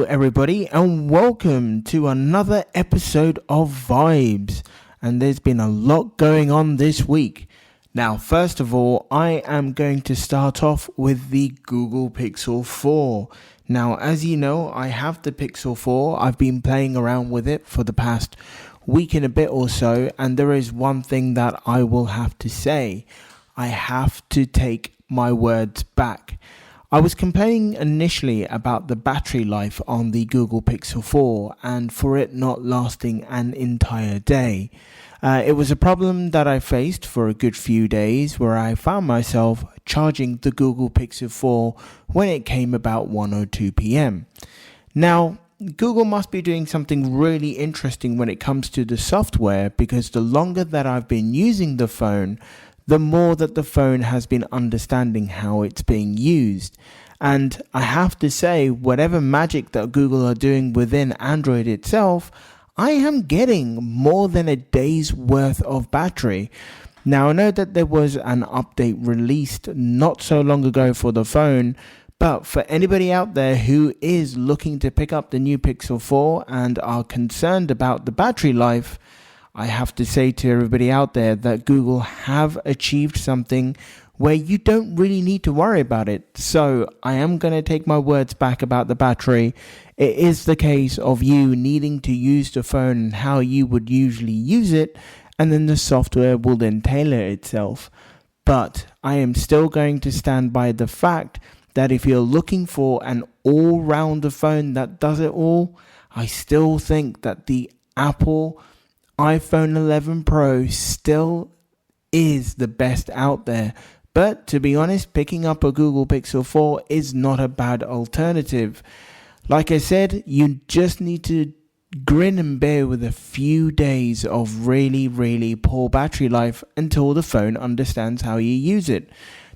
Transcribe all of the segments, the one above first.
everybody, and welcome to another episode of Vibes. And there's been a lot going on this week. Now, first of all, I am going to start off with the Google Pixel 4. Now, as you know, I have the Pixel 4. I've been playing around with it for the past week and a bit or so, and there is one thing that I will have to say. I have to take my words back. I was complaining initially about the battery life on the Google Pixel 4 and for it not lasting an entire day. It was a problem that I faced for a good few days where I found myself charging the Google Pixel 4 when it came about 1 or 2 p.m. Now, Google must be doing something really interesting when it comes to the software, because the longer that I've been using the phone, the more that the phone has been understanding how it's being used. And I have to say, whatever magic that Google are doing within Android itself, I am getting more than a day's worth of battery. Now, I know that there was an update released not so long ago for the phone, but for anybody out there who is looking to pick up the new Pixel 4 and are concerned about the battery life, I have to say to everybody out there that Google have achieved something where you don't really need to worry about it. So I am going to take my words back about the battery. It is the case of you needing to use the phone and how you would usually use it, and then the software will then tailor itself. But I am still going to stand by the fact that if you're looking for an all-rounder phone that does it all, I still think that the Apple iPhone 11 Pro still is the best out there. But to be honest, picking up a Google Pixel 4 is not a bad alternative. Like I said, you just need to grin and bear with a few days of really poor battery life until the phone understands how you use it.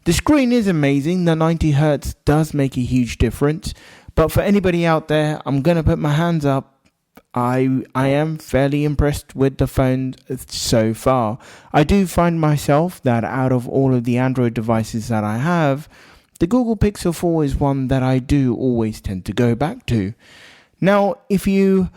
The screen is amazing. The 90 Hz does make a huge difference. But for anybody out there, I'm going to put my hands up. I am fairly impressed with the phone so far. I do find myself that out of all of the Android devices that I have, the Google Pixel 4 is one that I do always tend to go back to. Now, if you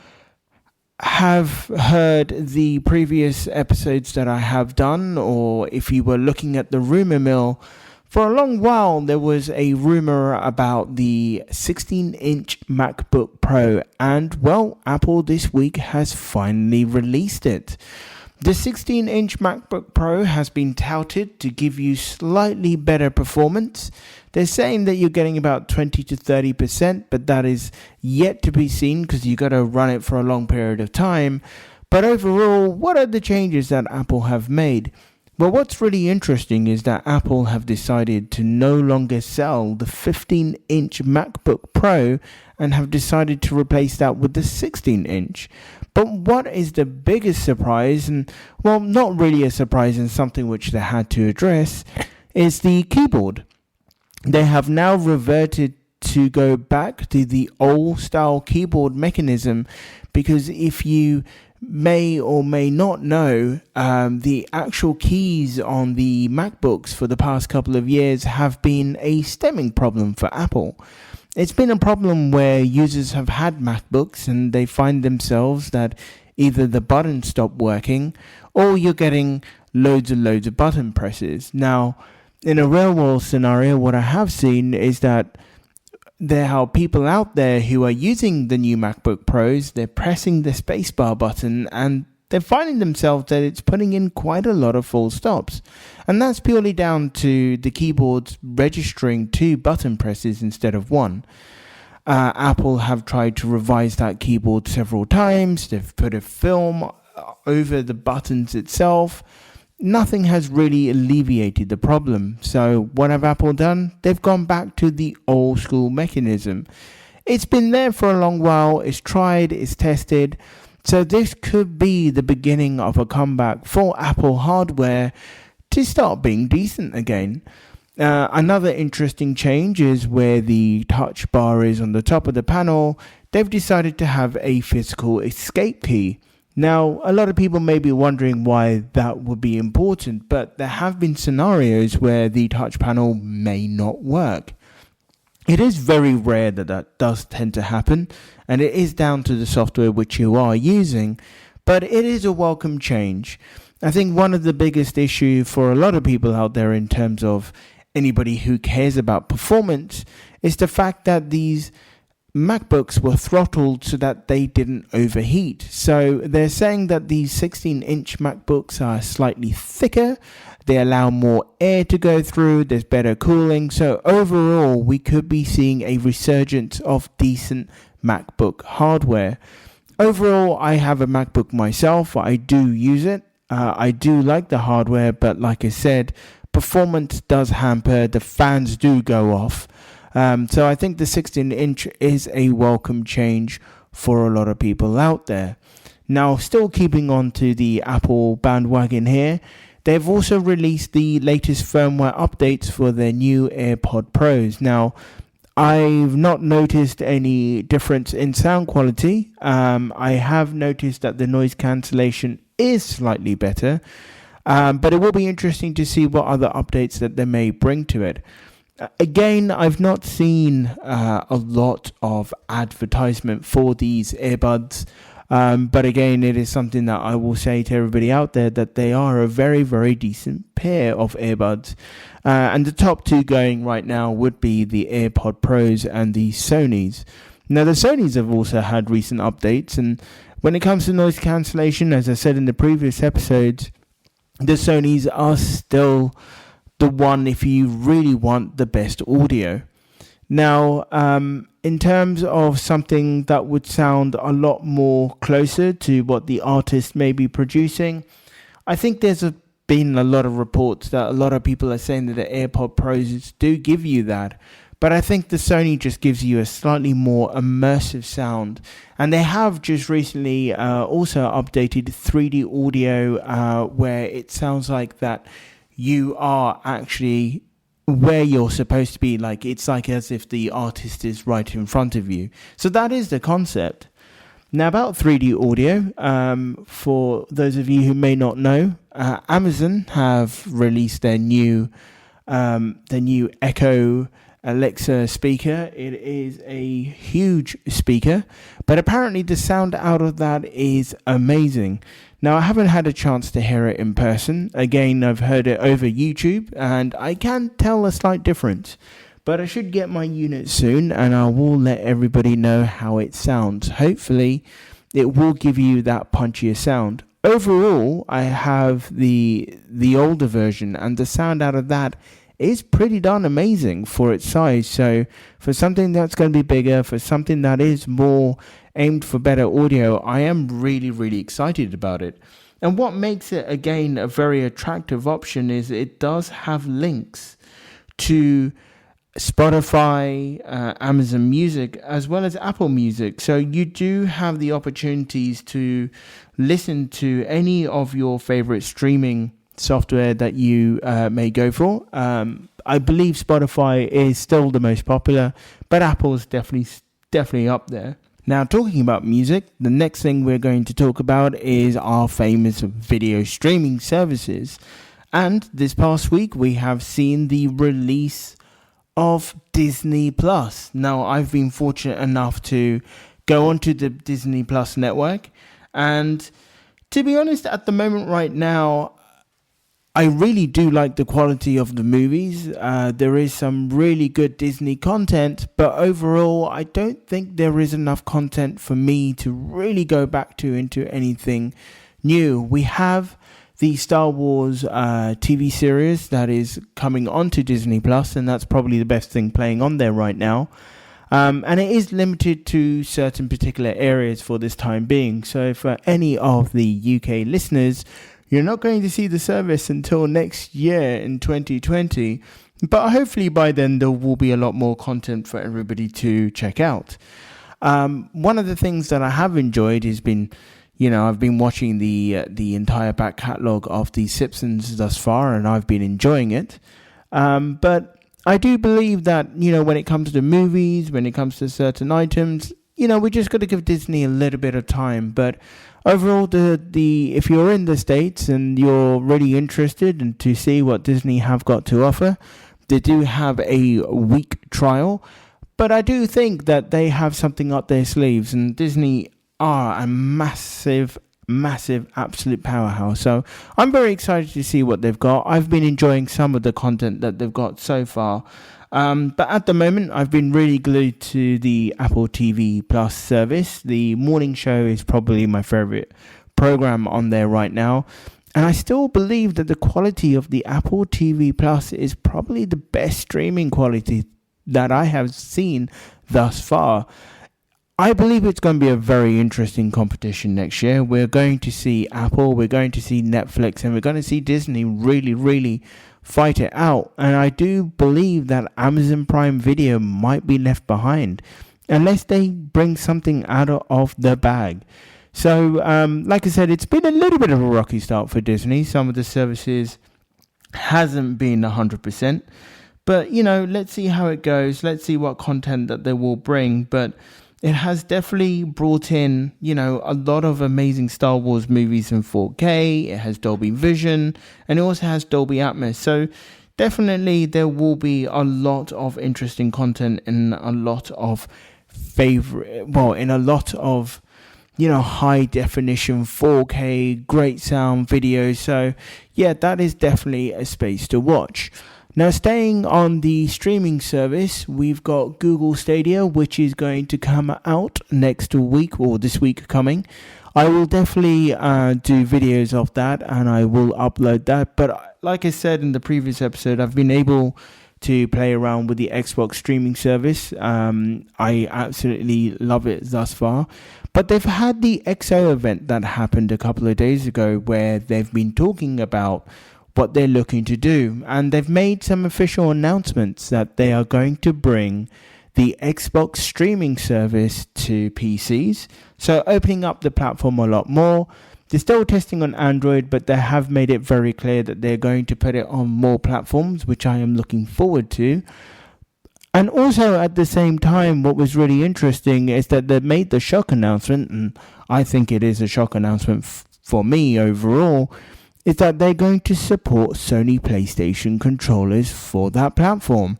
have heard the previous episodes that I have done, or if you were looking at the rumor mill, for a long while, there was a rumor about the 16-inch MacBook Pro, and, well, Apple this week has finally released it. The 16-inch MacBook Pro has been touted to give you slightly better performance. They're saying that you're getting about 20 to 30%, but that is yet to be seen because you've got to run it for a long period of time. But overall, what are the changes that Apple have made? Well, what's really interesting is that Apple have decided to no longer sell the 15-inch MacBook Pro and have decided to replace that with the 16-inch. But what is the biggest surprise, and, well, not really a surprise and something which they had to address, is the keyboard. They have now reverted to go back to the old-style keyboard mechanism, because if you may or may not know, the actual keys on the MacBooks for the past couple of years have been a stemming problem for Apple. It's been a problem where users have had MacBooks and they find themselves that either the buttons stop working or you're getting loads of button presses. Now, in a real world scenario, what I have seen is that there are people out there who are using the new MacBook Pros, they're pressing the spacebar button and they're finding themselves that it's putting in quite a lot of full stops. And that's purely down to the keyboards registering 2 button presses instead of 1. Apple have tried to revise that keyboard several times. They've put a film over the buttons itself. Nothing has really alleviated the problem. So what have Apple done? They've gone back to the old school mechanism. It's been there for a long while. It's tried, it's tested. So this could be the beginning of a comeback for Apple hardware to start being decent again. Another interesting change is where the touch bar is on the top of the panel. They've decided to have a physical escape key. Now, a lot of people may be wondering why that would be important, but there have been scenarios where the touch panel may not work. It is very rare that that does tend to happen, and it is down to the software which you are using, but it is a welcome change. I think one of the biggest issues for a lot of people out there in terms of anybody who cares about performance is the fact that these MacBooks were throttled so that they didn't overheat. So they're saying that these 16-inch MacBooks are slightly thicker, they allow more air to go through, there's better cooling. So overall, we could be seeing a resurgence of decent MacBook hardware. Overall, I have a MacBook myself. I do use it. I do like the hardware, but like I said, performance does hamper. The fans do go off. So I think the 16-inch is a welcome change for a lot of people out there. Now, still keeping on to the Apple bandwagon here, they've also released the latest firmware updates for their new AirPod Pros. Now, I've not noticed any difference in sound quality. I have noticed that the noise cancellation is slightly better, but it will be interesting to see what other updates that they may bring to it. Again, I've not seen a lot of advertisement for these earbuds, but again, it is something that I will say to everybody out there that they are a very, very decent pair of earbuds. And the top two going right now would be the AirPod Pros and the Sonys. Now, the Sonys have also had recent updates, and when it comes to noise cancellation, as I said in the previous episodes, the Sonys are still the one if you really want the best audio. Now, in terms of something that would sound a lot more closer to what the artist may be producing, I think there's been a lot of reports that a lot of people are saying that the AirPod Pros do give you that. But I think the Sony just gives you a slightly more immersive sound. And they have just recently also updated 3D audio where it sounds like that you are actually where you're supposed to be. Like it's like as if the artist is right in front of you. So that is the concept. Now about 3D audio, for those of you who may not know, Amazon have released their new Echo Alexa speaker. It is a huge speaker, but apparently the sound out of that is amazing. Now, I haven't had a chance to hear it in person. Again, I've heard it over YouTube, and I can tell a slight difference. But I should get my unit soon, and I will let everybody know how it sounds. Hopefully, it will give you that punchier sound. Overall, I have the older version, and the sound out of that is pretty darn amazing for its size. So for something that's going to be bigger, for something that is more aimed for better audio, I am really, really excited about it. And what makes it, again, a very attractive option is it does have links to Spotify, Amazon Music, as well as Apple Music. So you do have the opportunities to listen to any of your favorite streaming software that you may go for. I believe Spotify is still the most popular, but Apple's definitely up there. Now, talking about music, the next thing we're going to talk about is our famous video streaming services. And this past week, we have seen the release of Disney Plus. Now, I've been fortunate enough to go onto the Disney Plus network. And to be honest, at the moment right now, I really do like the quality of the movies. There is some really good Disney content, but overall, I don't think there is enough content for me to really go back to into anything new. We have the Star Wars TV series that is coming onto Disney Plus, and that's probably the best thing playing on there right now. And it is limited to certain particular areas for this time being. So for any of the UK listeners, you're not going to see the service until next year in 2020, but hopefully by then there will be a lot more content for everybody to check out. One of the things that I have enjoyed has been, I've been watching the entire back catalogue of The Simpsons thus far, and I've been enjoying it. But I do believe that, when it comes to movies, when it comes to certain items, we just got to give Disney a little bit of time. But overall, if you're in the States and you're really interested and to see what Disney have got to offer, they do have a week trial. But I do think that they have something up their sleeves, and Disney are a massive, absolute powerhouse. So I'm very excited to see what they've got. I've been enjoying some of the content that they've got so far. But at the moment, I've been really glued to the Apple TV Plus service. The morning show is probably my favorite program on there right now. And I still believe that the quality of the Apple TV Plus is probably the best streaming quality that I have seen thus far. I believe it's going to be a very interesting competition next year. We're going to see Apple, we're going to see Netflix, and we're going to see Disney really fight it out. And I do believe that Amazon Prime Video might be left behind unless they bring something out of the bag. So, like I said, it's been a little bit of a rocky start for Disney. Some of the services hasn't been 100%. But, let's see how it goes. Let's see what content that they will bring. But it has definitely brought in, a lot of amazing Star Wars movies in 4K. It has Dolby Vision, and it also has Dolby Atmos. So definitely there will be a lot of interesting content and a lot of high definition 4K, great sound videos. So yeah, that is definitely a space to watch. Now, staying on the streaming service, we've got Google Stadia, which is going to come out next week, or this week coming. I will definitely do videos of that, and I will upload that. But like I said in the previous episode, I've been able to play around with the Xbox streaming service. I absolutely love it thus far. But they've had the XO event that happened a couple of days ago, where they've been talking about what they're looking to do, and they've made some official announcements that they are going to bring the Xbox streaming service to PCs, so opening up the platform a lot more. They're still testing on Android, but they have made it very clear that they're going to put it on more platforms, which I am looking forward to. And also at the same time, what was really interesting is that they made the shock announcement, and I think it is a shock announcement for me overall, is that they're going to support Sony PlayStation controllers for that platform.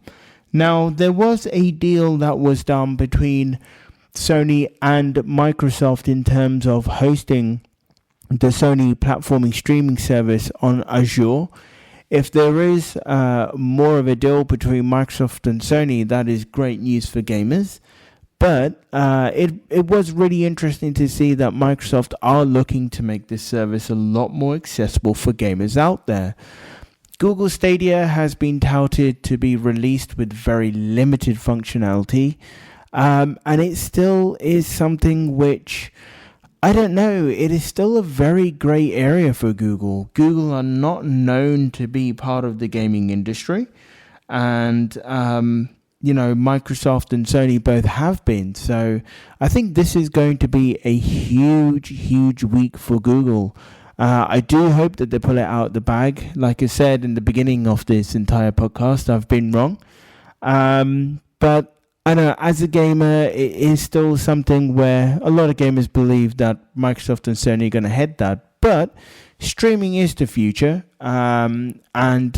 Now, there was a deal that was done between Sony and Microsoft in terms of hosting the Sony platforming streaming service on Azure. If there is more of a deal between Microsoft and Sony, that is great news for gamers. But it was really interesting to see that Microsoft are looking to make this service a lot more accessible for gamers out there. Google Stadia has been touted to be released with very limited functionality. And it still is something which, I don't know, it is still a very grey area for Google. Google are not known to be part of the gaming industry. And Microsoft and Sony both have been. So I think this is going to be a huge week for Google. I do hope that they pull it out of the bag. Like I said in the beginning of this entire podcast, I've been wrong. But I know as a gamer, it is still something where a lot of gamers believe that Microsoft and Sony are going to head that. But streaming is the future. And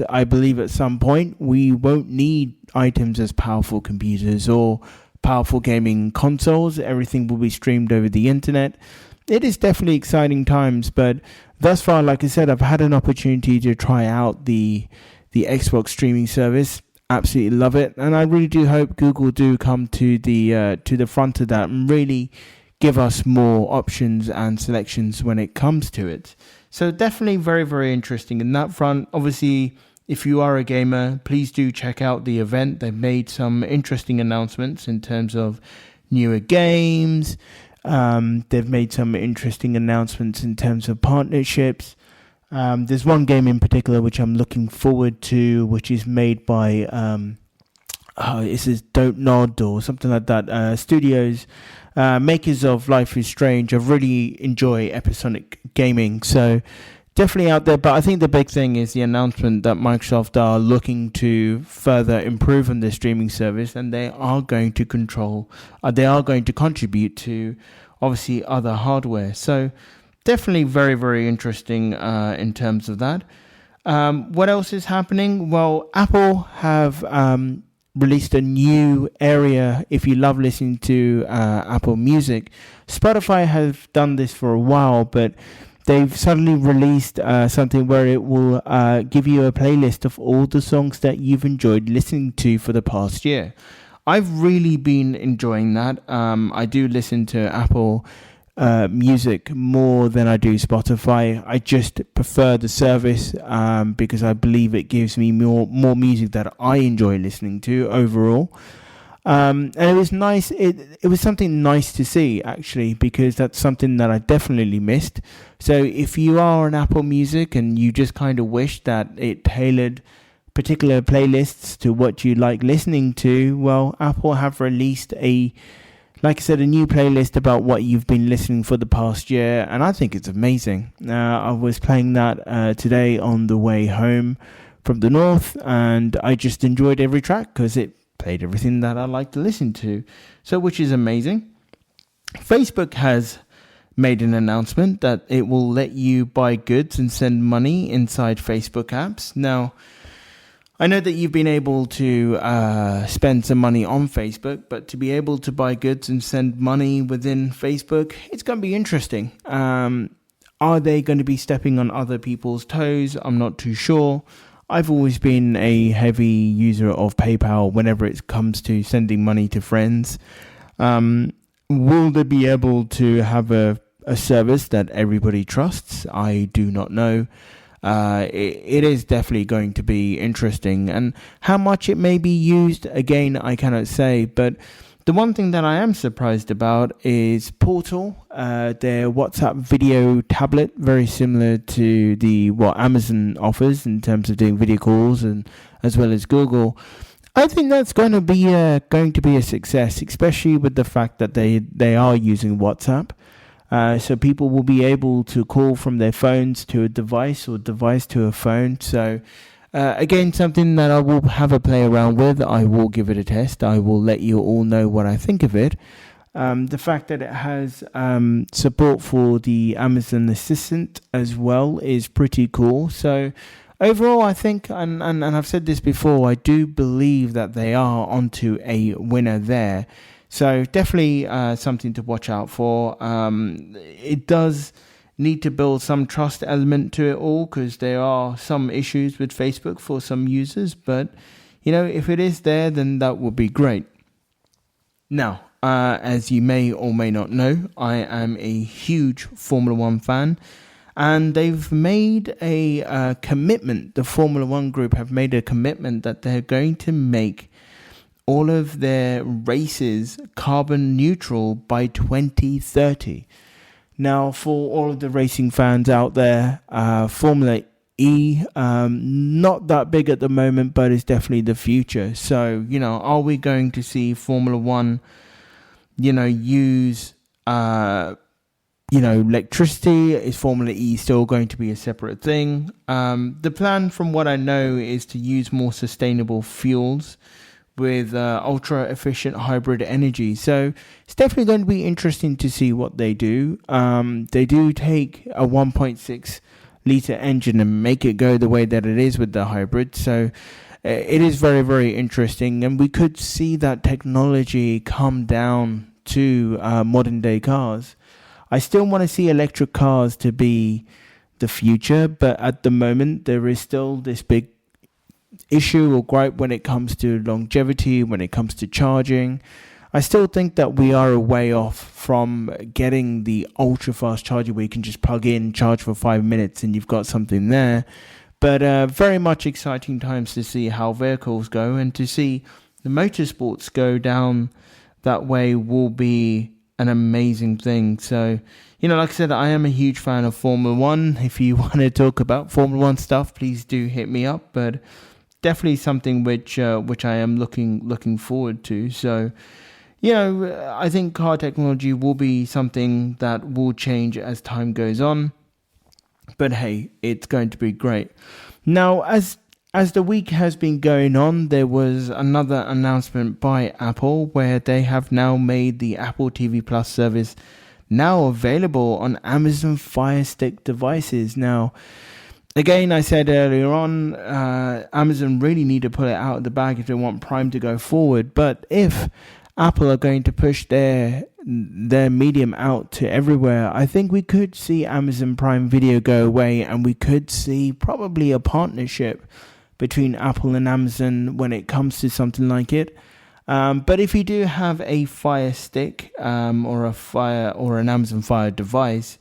I believe at some point we won't need items as powerful computers or powerful gaming consoles. Everything will be streamed over the internet. It is definitely exciting times, but thus far, like I said, I've had an opportunity to try out the Xbox streaming service. Absolutely love it, and I really do hope Google do come to the front of that and really give us more options and selections when it comes to it. So definitely very interesting in that front. Obviously, if you are a gamer, please do check out the event. They've made some interesting announcements in terms of newer games. They've made some interesting announcements in terms of partnerships. There's one game in particular which I'm looking forward to, which is made by it says Don't Nod or something like that. Studios, makers of Life is Strange. I really enjoy episodic gaming, so definitely out there. But I think the big thing is the announcement that Microsoft are looking to further improve on their streaming service, and they are going to contribute to obviously other hardware. So definitely very interesting in terms of that. What else is happening? Well, Apple have released a new area if you love listening to Apple Music. Spotify have done this for a while, but they've suddenly released something where it will give you a playlist of all the songs that you've enjoyed listening to for the past year. I've really been enjoying that. I do listen to Apple music more than I do Spotify. I just prefer the service because I believe it gives me more music that I enjoy listening to overall. And it was nice. It was something nice to see, actually, because that's something that I definitely missed. So if you are on Apple Music and you just kind of wish that it tailored particular playlists to what you like listening to, well, Apple have released like I said, a new playlist about what you've been listening for the past year, and I think it's amazing. I was playing that today on the way home from the north, and I just enjoyed every track because it played everything that I like to listen to, so which is amazing. Facebook has made an announcement that it will let you buy goods and send money inside Facebook apps. Now, I know that you've been able to spend some money on Facebook, but to be able to buy goods and send money within Facebook, it's going to be interesting. Are they going to be stepping on other people's toes? I'm not too sure. I've always been a heavy user of PayPal whenever it comes to sending money to friends. Will they be able to have a service that everybody trusts? I do not know. It is definitely going to be interesting, and how much it may be used, again, I cannot say. But the one thing that I am surprised about is Portal, their WhatsApp video tablet, very similar to what Amazon offers in terms of doing video calls, and as well as Google. I think that's going to be a success, especially with the fact that they are using WhatsApp. So people will be able to call from their phones to a device or device to a phone. So again, something that I will have a play around with. I will give it a test. I will let you all know what I think of it. The fact that it has support for the Amazon Assistant as well is pretty cool. So overall, I think, and I've said this before, I do believe that they are onto a winner there. So definitely something to watch out for. It does need to build some trust element to it all, because there are some issues with Facebook for some users. But, if it is there, then that would be great. Now, as you may or may not know, I am a huge Formula One fan. And they've made a commitment. The Formula One group have made a commitment that they're going to make all of their races carbon neutral by 2030. Now, for all of the racing fans out there, Formula E, not that big at the moment, but it's definitely the future. So, are we going to see Formula One, use, electricity? Is Formula E still going to be a separate thing? The plan, from what I know, is to use more sustainable fuels with ultra efficient hybrid energy. So it's definitely going to be interesting to see what they do. They do take a 1.6 litre engine and make it go the way that it is with the hybrid. So it is very, very interesting. And we could see that technology come down to modern day cars. I still want to see electric cars to be the future, but at the moment there is still this big issue or gripe when it comes to longevity, when it comes to charging. I still think that we are a way off from getting the ultra fast charger where you can just plug in, charge for 5 minutes and you've got something there. But very much exciting times to see how vehicles go, and to see the motorsports go down that way will be an amazing thing. So, like I said, I am a huge fan of Formula One. If you want to talk about Formula One stuff, please do hit me up. But definitely something which I am looking forward to. So, I think car technology will be something that will change as time goes on. But hey, it's going to be great. Now, as the week has been going on, there was another announcement by Apple where they have now made the Apple TV Plus service now available on Amazon Fire Stick devices. Now, Again, I said earlier on, Amazon really need to pull it out of the bag if they want Prime to go forward. But if Apple are going to push their medium out to everywhere, I think we could see Amazon Prime Video go away, and we could see probably a partnership between Apple and Amazon when it comes to something like it. But if you do have a Fire Stick or an Amazon Fire device,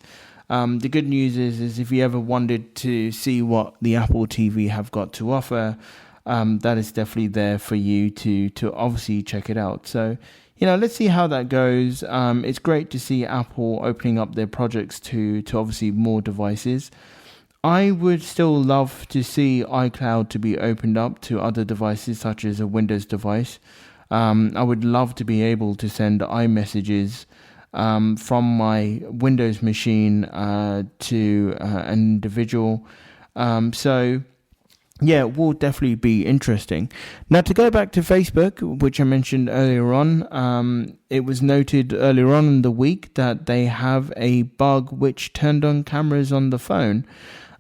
the good news is if you ever wanted to see what the Apple TV have got to offer, that is definitely there for you to obviously check it out. So, let's see how that goes. It's great to see Apple opening up their projects to obviously more devices. I would still love to see iCloud to be opened up to other devices such as a Windows device. I would love to be able to send iMessages from my Windows machine to an individual. So, yeah, it will definitely be interesting. Now, to go back to Facebook, which I mentioned earlier on, it was noted earlier on in the week that they have a bug which turned on cameras on the phone.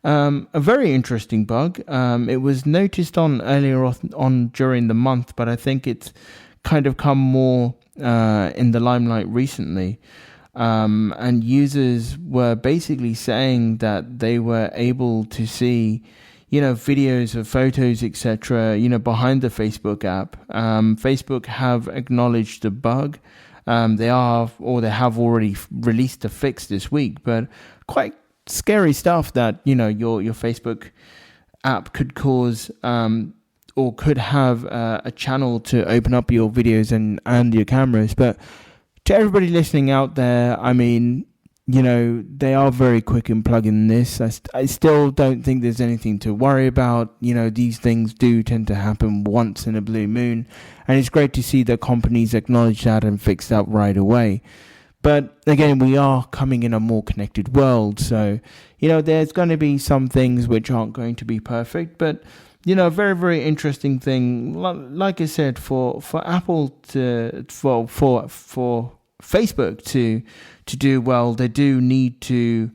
A very interesting bug. It was noticed earlier on during the month, but I think it's kind of come more in the limelight recently. And users were basically saying that they were able to see, videos of photos, etc., behind the Facebook app. Facebook have acknowledged the bug. They have already released a fix this week, but quite scary stuff that your Facebook app could cause or could have a channel to open up your videos and your cameras. But to everybody listening out there, I mean, they are very quick in plugging this. I still don't think there's anything to worry about. These things do tend to happen once in a blue moon, and it's great to see that companies acknowledge that and fix that right away. But again, we are coming in a more connected world. So, there's going to be some things which aren't going to be perfect. But, a very, very interesting thing. Like I said, for Apple for Facebook to do well, they do need to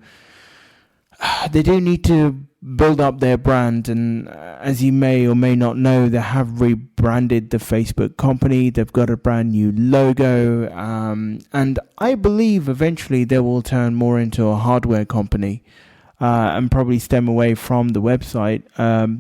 build up their brand. And as you may or may not know, they have rebranded the Facebook company. They've got a brand new logo, and I believe eventually they will turn more into a hardware company and probably stem away from the website.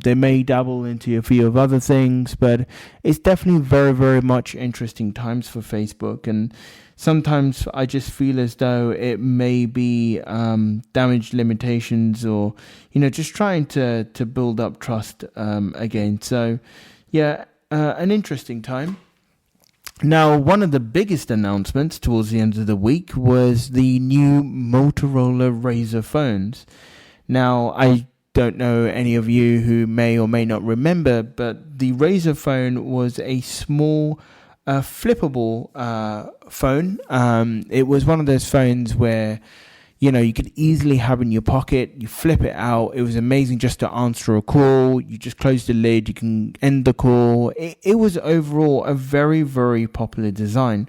They may dabble into a few of other things, but it's definitely very, very much interesting times for Facebook. And sometimes I just feel as though it may be damage limitations or, just trying to build up trust again. So, yeah, an interesting time. Now, one of the biggest announcements towards the end of the week was the new Motorola Razr phones. Now, I don't know any of you who may or may not remember, but the Razr phone was a small flippable phone. It was one of those phones where you could easily have in your pocket. You flip it out. It was amazing just to answer a call. You just close the lid. You can end the call. It was overall a very, very popular design.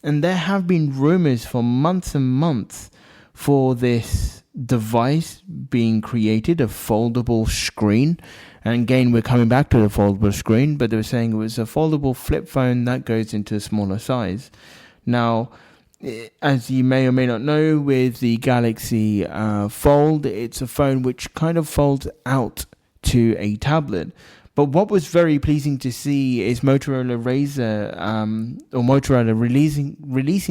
And there have been rumors for months and months for this device being created, a foldable screen. And again, we're coming back to the foldable screen, but they were saying it was a foldable flip phone that goes into a smaller size. Now, as you may or may not know, with the Galaxy Fold, it's a phone which kind of folds out to a tablet. But what was very pleasing to see is Motorola releasing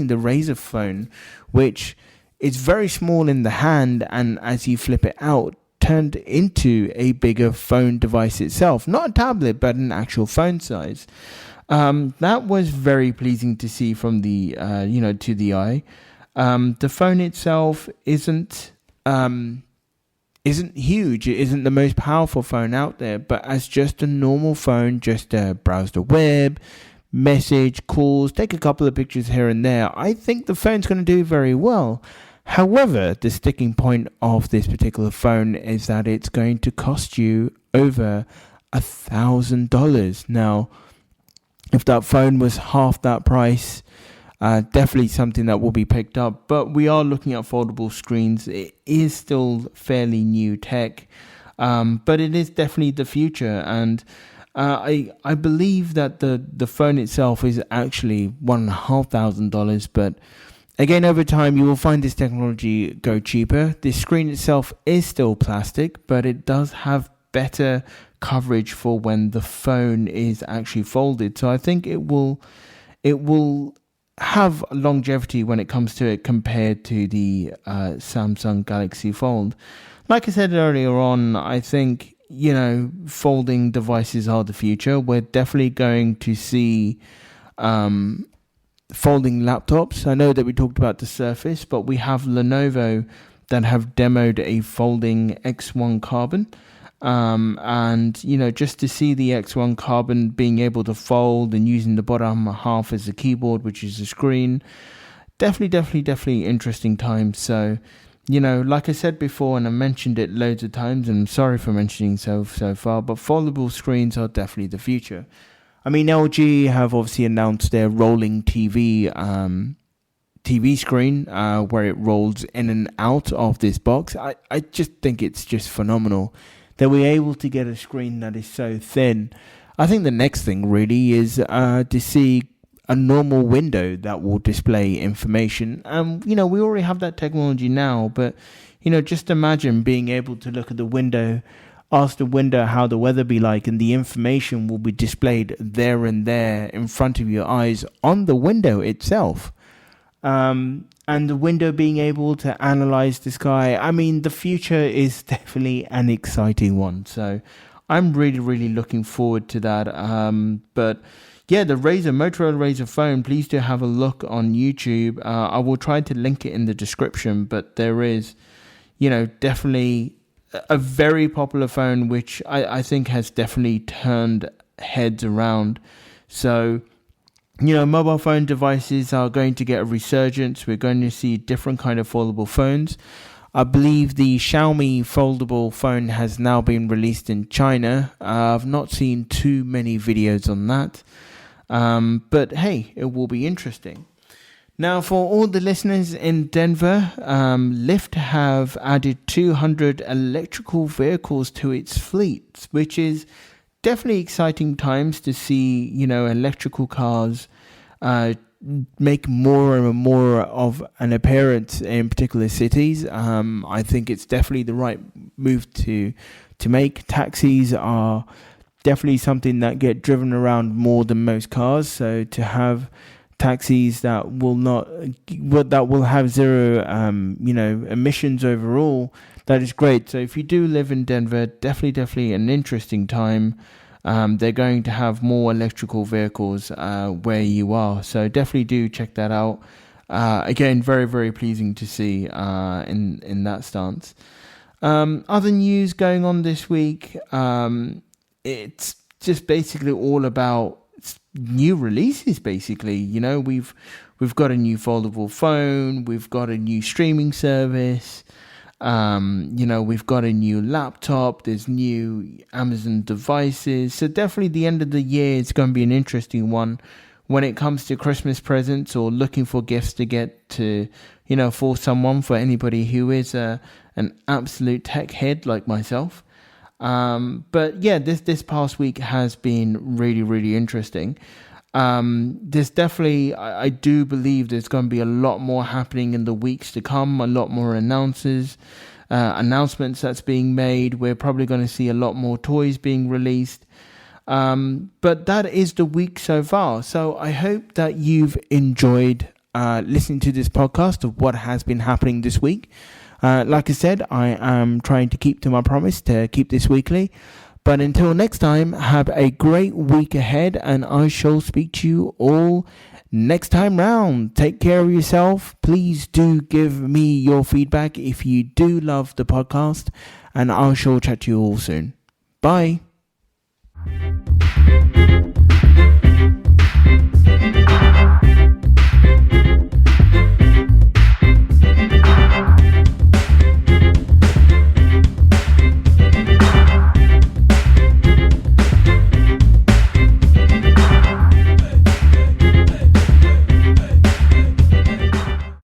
the Razr phone, which is very small in the hand, and as you flip it out, turned into a bigger phone device itself. Not a tablet, but an actual phone size. That was very pleasing to see from the, to the eye. The phone itself isn't huge. It isn't the most powerful phone out there, but as just a normal phone, just to browse the web, message, calls, take a couple of pictures here and there, I think the phone's going to do very well. However, the sticking point of this particular phone is that it's going to cost you over $1,000. Now, if that phone was half that price, definitely something that will be picked up. But we are looking at foldable screens. It is still fairly new tech. But it is definitely the future, and I believe that the phone itself is actually $1,500, but again, over time, you will find this technology go cheaper. The screen itself is still plastic, but it does have better coverage for when the phone is actually folded. So I think it will have longevity when it comes to it compared to the Samsung Galaxy Fold. Like I said earlier on, I think, folding devices are the future. We're definitely going to see folding laptops. I know that we talked about the Surface, but we have Lenovo that have demoed a folding X1 Carbon. And just to see the X1 Carbon being able to fold and using the bottom half as a keyboard, which is a screen, definitely interesting times. So, like I said before, and I mentioned it loads of times, and I'm sorry for mentioning so far, but foldable screens are definitely the future. I mean, LG have obviously announced their rolling TV screen, where it rolls in and out of this box. I just think it's just phenomenal that we're able to get a screen that is so thin. I think the next thing really is to see a normal window that will display information. We already have that technology now, but just imagine being able to look at the window, ask the window how the weather be like, and the information will be displayed there and there in front of your eyes on the window itself. And the window being able to analyze the sky. I mean, the future is definitely an exciting one. So I'm really looking forward to that. But yeah, the Motorola Razr phone, please do have a look on YouTube. I will try to link it in the description, but there is, definitely a very popular phone, which I think has definitely turned heads around. So, mobile phone devices are going to get a resurgence. We're going to see different kind of foldable phones. I believe the Xiaomi foldable phone has now been released in China. I've not seen too many videos on that. But hey, it will be interesting. Now, for all the listeners in Denver, Lyft have added 200 electrical vehicles to its fleet, which is definitely exciting times to see, electrical cars make more and more of an appearance in particular cities. I think it's definitely the right move to make. Taxis are definitely something that get driven around more than most cars. So to have taxis that will have zero, emissions overall, that is great. So if you do live in Denver, definitely an interesting time. They're going to have more electrical vehicles where you are. So definitely do check that out. Again, very pleasing to see in that stance. Other news going on this week, it's just basically all about new releases. Basically, we've got a new foldable phone, we've got a new streaming service. We've got a new laptop, there's new Amazon devices. So definitely the end of the year is going to be an interesting one when it comes to Christmas presents or looking for gifts to get to, for someone, for anybody who is an absolute tech head like myself. But yeah, this past week has been really interesting. There's definitely, I do believe there's going to be a lot more happening in the weeks to come, a lot more announcements that's being made. We're probably going to see a lot more toys being released. But that is the week so far. So I hope that you've enjoyed listening to this podcast of what has been happening this week. Like I said, I am trying to keep to my promise to keep this weekly. But until next time, have a great week ahead, and I shall speak to you all next time round. Take care of yourself. Please do give me your feedback if you do love the podcast, and I shall chat to you all soon. Bye.